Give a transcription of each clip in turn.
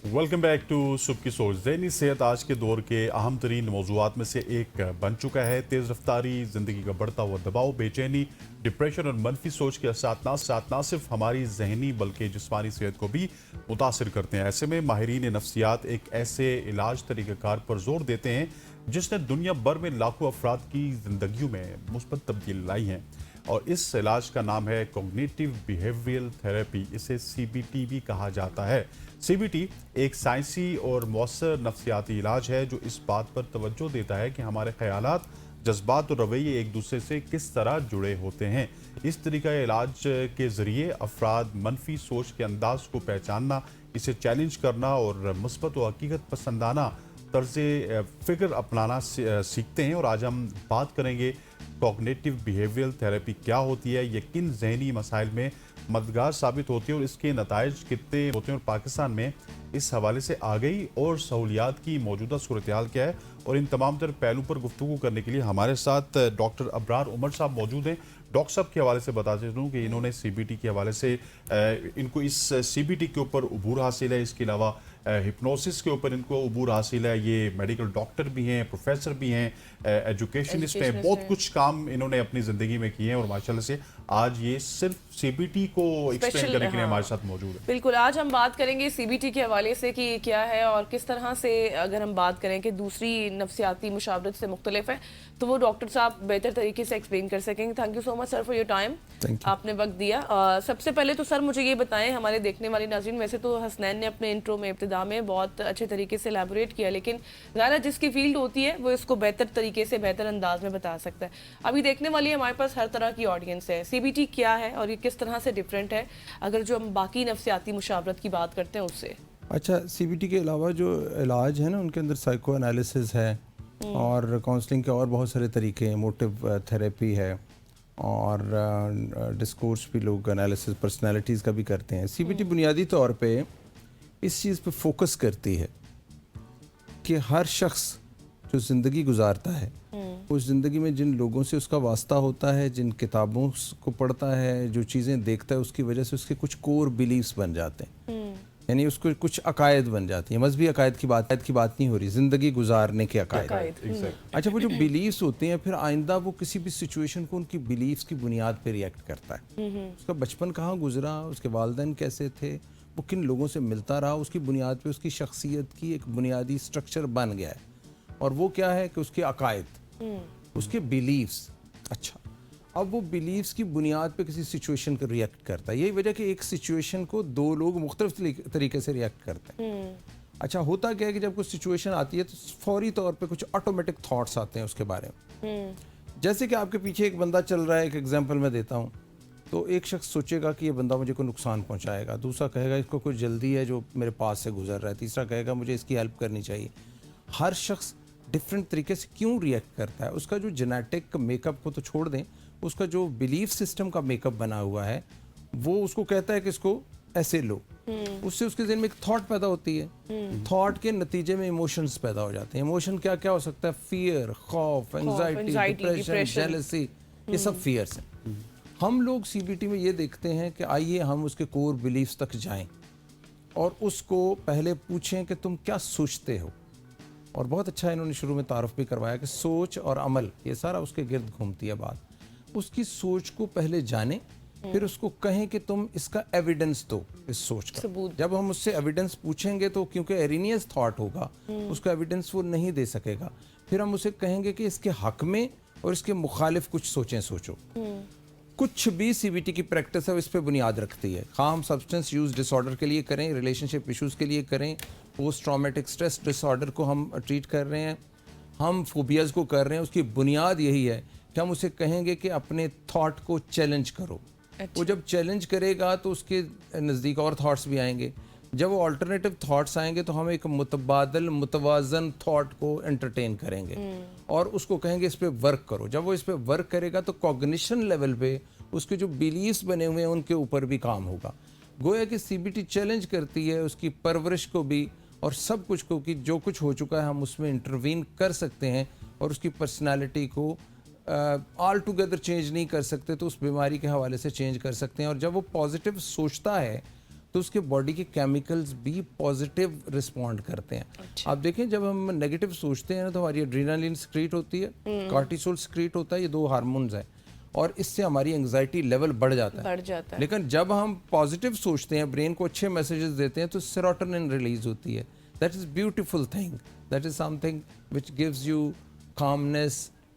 Welcome back to सुबह की सोच। ज़हनी सेहत आज के दौर के अहम तरीन मौज़ूआत में से एक बन चुका है। तेज़ रफ्तारी, ज़िंदगी का बढ़ता हुआ दबाव, बेचैनी, डिप्रेशन और मनफी सोच के साथ ना सिर्फ हमारी जहनी बल्कि जिस्मानी सेहत को भी मुतासर करते हैं। ऐसे में माहिरीन नफ्सियात एक ऐसे इलाज तरीक़ाकार पर जोर देते हैं जिसने दुनिया भर में लाखों अफराद की ज़िंदगियों में मुस्बत तब्दीली लाई हैं, और इस इलाज का नाम है कॉग्निटिव बिहेवियरल थेरेपी। इसे CBT भी कहा जाता है। CBT एक साइंसी और मौसर नफ्सियाती इलाज है जो इस बात पर तवज्जो देता है कि हमारे ख्यालात, जज्बात और रवैये एक दूसरे से किस तरह जुड़े होते हैं। इस तरीका इलाज के ज़रिए अफराद मनफी सोच के अंदाज को पहचानना, इसे चैलेंज करना और मुस्बत व हकीकत पसंदाना तर्ज फ़िक्र अपनाना सीखते हैं। और आज हम बात करेंगे कॉग्निटिव बिहेवियरल थेरेपी क्या होती है, ये किन जहनी मसाइल में मददगार साबित होती है और इसके नताइज कितने होते हैं, और पाकिस्तान में इस हवाले से आ गई और सहूलियात की मौजूदा सूरत हाल क्या है। और इन तमाम तर पहलू पर गुफ्तगू करने के लिए हमारे साथ डॉक्टर अबरार उमर साहब मौजूद हैं। डॉक्टर साहब के हवाले से बताते चलूँ कि इन्होंने CBT के हवाले से इनको इस CBT के ऊपर अबूर हासिल है। इसके अलावा हिप्नोसिस के ऊपर इनको अबूर हासिल है। ये मेडिकल डॉक्टर भी हैं, प्रोफेसर भी हैं, एजुकेशनिस्ट हैं। बहुत कुछ काम इन्होंने अपनी ज़िंदगी में किए हैं और माशाल्लाह से आज ये सिर्फ CBT को एक्सप्लेन करने के लिए हमारे साथ मौजूद है। बिल्कुल, आज हम बात करेंगे CBT के हवाले से कि क्या है और किस तरह से, अगर हम बात करें कि दूसरी नफ्सियाती मुशावरत से मुख्तलिफ है, तो वो डॉक्टर साहब बेहतर तरीके से एक्सप्लेन कर सकेंगे। Thank you so much sir for your time, आपने वक्त दिया। सबसे पहले तो सर मुझे ये बताएं, हमारे देखने वाले नाज़रीन, वैसे तो हसनैन ने अपने इंट्रो में इब्तिदा में बहुत अच्छे तरीके से एलैबोरेट किया, लेकिन ज़ाहिर जिसकी फील्ड होती है वो इसको बेहतर तरीके से, बेहतर अंदाज में बता सकता है। अभी देखने वाली हमारे पास हर तरह की ऑडियंस है। CBT क्या है और ये किस तरह से डिफरेंट है अगर जो हम बाकी नफ्सियाती मुशावरत की बात करते हैं उससे? अच्छा, CBT के अलावा जो इलाज है ना, उनके अंदर साइको एनालिसिस है और काउंसलिंग के और बहुत सारे तरीके हैं। मोटिव थेरेपी है और डिस्कोर्स भी लोग एनालिसिस पर्सनालिटीज़ का भी करते हैं। CBT बुनियादी तौर पे इस चीज़ पे फोकस करती है कि हर शख्स जो ज़िंदगी गुजारता है, उस ज़िंदगी में जिन लोगों से उसका वास्ता होता है, जिन किताबों को पढ़ता है, जो चीज़ें देखता है, उसकी वजह से उसके कुछ कोर बिलीव्स बन जाते हैं। यानी उसको कुछ अकायद बन जाती है। मजहबी अकायद की बात नहीं हो रही, ज़िंदगी गुजारने के अकायद। अच्छा, वो जो बिलीव्स होते हैं, फिर आइंदा वो किसी भी सिचुएशन को उनकी बिलीव्स की बुनियाद पर रिएक्ट करता है। उसका बचपन कहाँ गुजरा, उसके वालिदैन कैसे थे, वो किन लोगों से मिलता रहा, उसकी बुनियाद पे उसकी शख्सियत की एक बुनियादी स्ट्रक्चर बन गया है। और वो क्या है कि उसके अकायद, उसके बिलीव्स। अच्छा, अब वो बिलीव्स की बुनियाद पे किसी सिचुएशन को रिएक्ट करता है। यही वजह कि एक सिचुएशन को दो लोग मुख्तलिफ तरीके से रिएक्ट करते हैं। अच्छा, होता क्या है कि जब कोई सिचुएशन आती है तो फौरी तौर पे कुछ ऑटोमेटिक थॉट्स आते हैं उसके बारे में। जैसे कि आपके पीछे एक बंदा चल रहा है, एक एग्जांपल मैं देता हूँ, तो एक शख्स सोचेगा कि ये बंदा मुझे कोई नुकसान पहुँचाएगा, दूसरा कहेगा इसको कोई जल्दी है जो मेरे पास से गुजर रहा है, तीसरा कहेगा मुझे इसकी हेल्प करनी चाहिए। हर शख्स डिफरेंट तरीके से क्यों रिएक्ट करता है? उसका जो जेनेटिक मेकअप को तो छोड़ दें, उसका जो बिलीफ सिस्टम का मेकअप बना हुआ है वो उसको कहता है कि इसको ऐसे लो। उससे उसके ज़हन में एक थॉट पैदा होती है। थॉट के नतीजे में इमोशंस पैदा हो जाते हैं। इमोशन क्या क्या हो सकता है? फियर, खौफ, एंजाइटी, डिप्रेशन, जेलसी, ये सब फियर्स हैं। हम लोग CBT में ये देखते हैं कि आइए हम उसके कोर बिलीफ्स तक जाएं और उसको पहले पूछें कि तुम क्या सोचते हो। और बहुत अच्छा इन्होंने शुरू में तारुफ भी करवाया कि सोच और अमल, ये सारा उसके गिर्द घूमती है बात। उसकी सोच को पहले जाने, फिर उसको कहें कि तुम इसका एविडेंस दो, इस सोच का। जब हम उससे एविडेंस पूछेंगे तो क्योंकि एरिनियस थॉट होगा, उसका एविडेंस वो नहीं दे सकेगा। फिर हम उसे कहेंगे कि इसके हक में और इसके मुखालिफ कुछ सोचें सोचो। कुछ भी CBT की प्रैक्टिस है वो इस पे बुनियाद रखती है। हम सब्सटेंस यूज डिसऑर्डर के लिए करें, रिलेशनशिप इश्यूज़ के लिए करें, पोस्ट ट्रॉमेटिक स्ट्रेस डिसऑर्डर को हम ट्रीट कर रहे हैं, हम फोबियाज़ को कर रहे हैं, उसकी बुनियाद यही है कि हम उसे कहेंगे कि अपने थॉट को चैलेंज करो। वो जब चैलेंज करेगा तो उसके नज़दीक और थॉट्स भी आएंगे। जब वो अल्टरनेटिव थॉट्स आएंगे तो हम एक मुतबादल मुतवाज़न थॉट को एंटरटेन करेंगे और उसको कहेंगे इस पे वर्क करो। जब वो इस पे वर्क करेगा तो कॉग्निशन लेवल पे उसके जो बिलीव्स बने हुए हैं उनके ऊपर भी काम होगा। गोया कि CBT चैलेंज करती है उसकी परवरिश को भी और सब कुछ को, कि जो कुछ हो चुका है हम उसमें इंटरवीन कर सकते हैं और उसकी पर्सनालिटी को ऑल टुगेदर चेंज नहीं कर सकते तो उस बीमारी के हवाले से चेंज कर सकते हैं। और जब वो पॉजिटिव सोचता है तो उसके बॉडी के केमिकल्स भी पॉजिटिव रिस्पॉन्ड करते हैं। आप देखें जब हम नेगेटिव सोचते हैं ना तो हमारी एड्रेनालिन सिक्रीट होती है, कॉर्टिसोल सिक्रीट होता है, ये 2 हार्मोन्स हैं और इससे हमारी एंग्जाइटी लेवल बढ़ जाता है। लेकिन जब हम पॉजिटिव सोचते हैं, ब्रेन को अच्छे मैसेजेस देते हैं तो सेरोटोनिन रिलीज होती है। That is beautiful thing, that is something which gives you calmness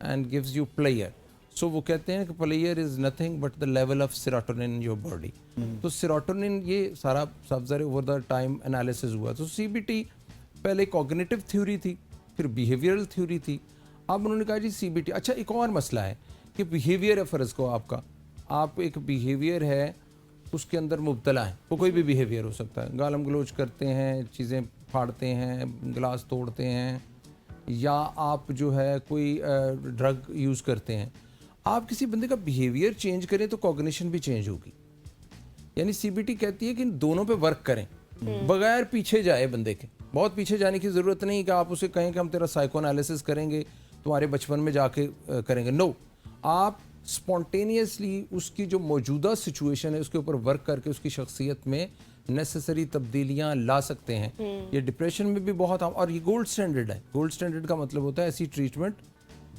and gives you pleasure. So वो कहते हैं कि pleasure is nothing but the level of serotonin in your body. तो serotonin ये सारा सब्ज़र over the time analysis हुआ। तो CBT पहले cognitive theory थी, फिर behavioral theory थी, अब उन्होंने कहा जी CBT। अच्छा एक और मसला है कि behavior है फ़र्ज़ को आपका, आप एक behavior है उसके अंदर मुब्तला है, वो कोई भी behavior हो सकता है, गालम गलोच करते हैं, चीज़ें फाड़ते हैं, गिलास तोड़ते हैं, या आप जो है कोई ड्रग यूज़ करते हैं। आप किसी बंदे का बिहेवियर चेंज करें तो कॉग्निशन भी चेंज होगी। यानी सीबीटी कहती है कि इन दोनों पे वर्क करें बगैर पीछे जाए बंदे के। बहुत पीछे जाने की ज़रूरत नहीं कि आप उसे कहें कि हम तेरा साइको एनालिसिस करेंगे, तुम्हारे बचपन में जाके करेंगे। नो, आप स्पॉन्टेनियसली उसकी जो मौजूदा सिचुएशन है उसके ऊपर वर्क करके उसकी शख्सियत में नेसेसरी तब्दीलियां ला सकते हैं। ये डिप्रेशन में भी बहुत आम, और ये गोल्ड स्टैंडर्ड है। गोल्ड स्टैंडर्ड का मतलब होता है ऐसी ट्रीटमेंट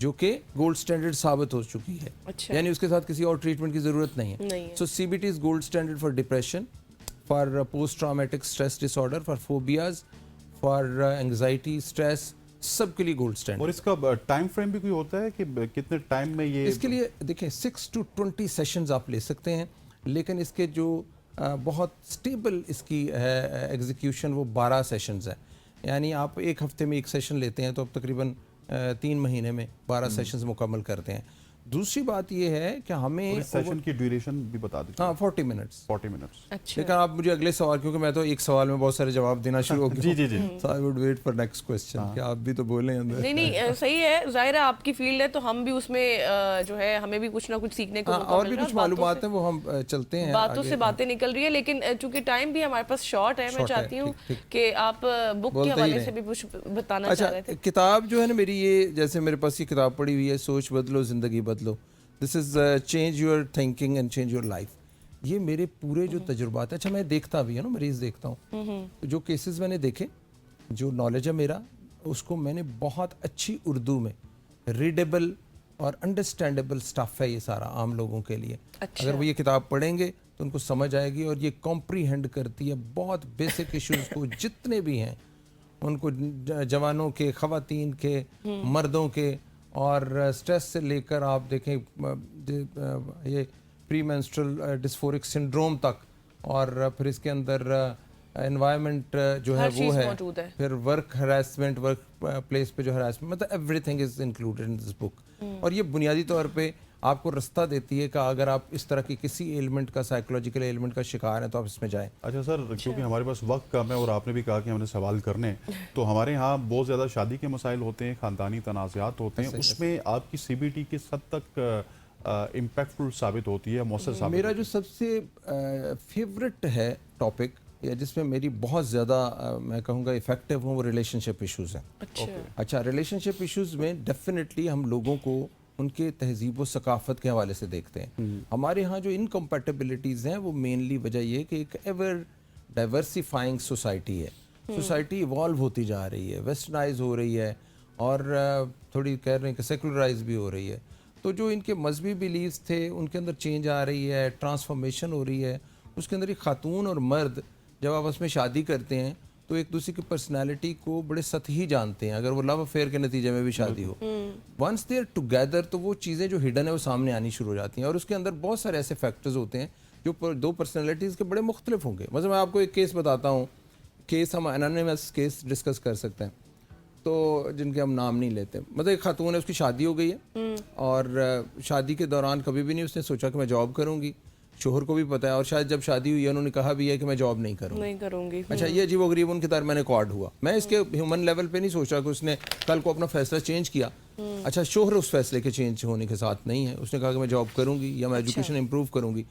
जो कि गोल्ड स्टैंडर्ड साबित हो चुकी है। अच्छा। यानी उसके साथ किसी और ट्रीटमेंट की ज़रूरत नहीं है। So CBT is gold standard for depression, for post traumatic stress disorder, for phobias, for anxiety, stress, सब के लिए गोल्ड स्टैंडर्ड। और इसका टाइम फ्रेम भी कोई होता है कि कितने टाइम में ये? इसके लिए देखिए 6 to 20 सेशंस आप ले सकते हैं, लेकिन इसके जो बहुत स्टेबल इसकी है एग्जीक्यूशन वो 12 सेशंस है। यानी आप एक हफ्ते में एक सेशन लेते हैं तो अब तकरीबन 3 महीने में 12 सेशंस मुकम्मल करते हैं। दूसरी बात ये है कि हमें सेशन की ड्यूरेशन भी बता दीजिए। हाँ 40 मिनट्स। 40 मिनट्स। अच्छा। लेकिन आप मुझे अगले सवाल, क्योंकि मैं तो एक सवाल में बहुत सारे जवाब देना शुरू हो गया। जी। So I would wait for next question कि आप भी तो बोलें अंदर। नहीं सही है, जाहिर है आपकी फील्ड है तो हम भी उसमें जो है हमें भी कुछ ना कुछ सीखने को मौका और मिल भी रहा कुछ मालूमात है वो हम चलते हैं बातों से बातें निकल रही है, लेकिन चूंकि टाइम भी हमारे पास शॉर्ट है, मैं चाहती हूँ कि आप बुक के हवाले से भी कुछ बताना चाह रहे थे। किताब जो है ना मेरी, ये जैसे मेरे पास ये किताब पड़ी हुई है, सोच बदलो ज़िंदगी बदलो, this is change your thinking and change your life. ये मेरे पूरे जो तजुर्बात है, अच्छा मैं देखता भी है ना, मरीज़ देखता हूँ, जो केसेस मैंने देखे, जो नॉलेज है मेरा, उसको मैंने बहुत अच्छी उर्दू में रीडेबल और अंडरस्टैंडेबल स्टफ़ है ये सारा आम लोगों के लिए। अच्छा। अगर वो ये किताब पढ़ेंगे तो उनको समझ आएगी, और ये कॉम्प्रीहेंड करती है बहुत बेसिक इश्यूज़ को जितने भी हैं उनको, जवानों के, ख़वातीन के, मर्दों के, और स्ट्रेस से लेकर आप देखें ये प्री मेंस्ट्रुअल डिस्फोरिक सिंड्रोम तक, और फिर इसके अंदर एनवायरनमेंट जो है वो है, फिर वर्क हरासमेंट, वर्क प्लेस पे जो हरासमेंट, मतलब everything is included in this book. और ये बुनियादी तौर पे आपको रास्ता देती है कि अगर आप इस तरह की किसी एलिमेंट का, साइकोलॉजिकल एलिमेंट का शिकार हैं तो आप इसमें जाएं। अच्छा सर, क्योंकि हमारे पास वक्त कम है और आपने भी कहा कि हमने सवाल करने, तो हमारे यहाँ बहुत ज़्यादा शादी के मसाइल होते हैं, ख़ानदानी तनाज़ात होते हैं, उसमें आपकी सीबीटी किस हद तक इम्पैक्टफुल साबित होती है, मौसर साबित? मेरा जो सबसे फेवरेट है टॉपिक, या जिसमें मेरी बहुत ज़्यादा मैं कहूँगा इफ़ेक्टिव हूँ, वो रिलेशनशिप इश्यूज़ हैं। अच्छा, रिलेशनशिप इश्यूज़ में डेफिनेटली हम लोगों को उनके तहजीब व सकाफ़त के हवाले से देखते हैं। हमारे यहाँ जो इनकम्पैटिबिलिटीज़ हैं वो मेनली वजह ये कि एक एवर डाइवर्सिफाइंग सोसाइटी है, सोसाइटी इवॉल्व होती जा रही है, वेस्टर्नाइज हो रही है, और थोड़ी कह रहे हैं कि सेकुलराइज भी हो रही है। तो जो इनके मजहबी बिलीव्स थे उनके अंदर चेंज आ रही है, ट्रांसफॉर्मेशन हो रही है। उसके अंदर एक खातून और मर्द जब आपस में शादी करते हैं तो एक दूसरे की पर्सनालिटी को बड़े सतही जानते हैं, अगर वो लव अफेयर के नतीजे में भी शादी हो। वंस दे आर टुगेदर तो वो चीज़ें जो हिडन है वो सामने आनी शुरू हो जाती हैं, और उसके अंदर बहुत सारे ऐसे फैक्टर्स होते हैं जो दो पर्सनैलिटीज़ के बड़े मुख्तलिफ होंगे। मतलब मैं आपको एक केस बताता हूँ, केस हम एनोनिमस केस डिस्कस कर सकते हैं, तो जिनके हम नाम नहीं लेते। मतलब एक खातून है, उसकी शादी हो गई है, और शादी के दौरान कभी भी नहीं उसने सोचा कि मैं जॉब करूँगी, शोहर को भी पता है, और शायद जब शादी हुई है उन्होंने कहा भी है कि मैं जॉब नहीं करूँगी। अच्छा, ये अजीबोगरीब उनके दरमियान कॉर्ड हुआ। मैं इसके ह्यूमन लेवल पे नहीं सोच रहा कि उसने कल को अपना फैसला चेंज किया, اچھا شوہر اس فیصلے کے چینج ہونے کے ساتھ نہیں ہے, اس نے کہا کہ میں جاب کروں گی یا میں ایجوکیشن امپروو کروں گی,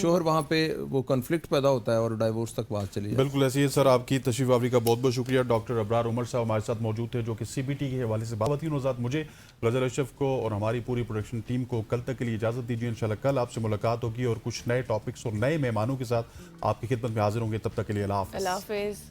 شوہر وہاں پہ وہ کنفلکٹ پیدا ہوتا ہے اور ڈائیورس تک بات چلی جاتی ہے. بالکل ایسے ہی سر, آپ کی تشریف آوری کا بہت بہت شکریہ. ڈاکٹر ابرار عمر صاحب ہمارے ساتھ موجود تھے جو کہ سی بی ٹی کے حوالے سے خواتین وزات. مجھے غزل اشرف کو اور ہماری پوری پروڈکشن ٹیم کو کل تک کے لیے اجازت دیجیے. انشاءاللہ کل آپ سے ملاقات ہوگی اور کچھ نئے ٹاپکس اور نئے مہمانوں کے ساتھ آپ کی خدمت میں حاضر ہوں گے. تب تک کے لیے اللہ حافظ. اللہ حافظ.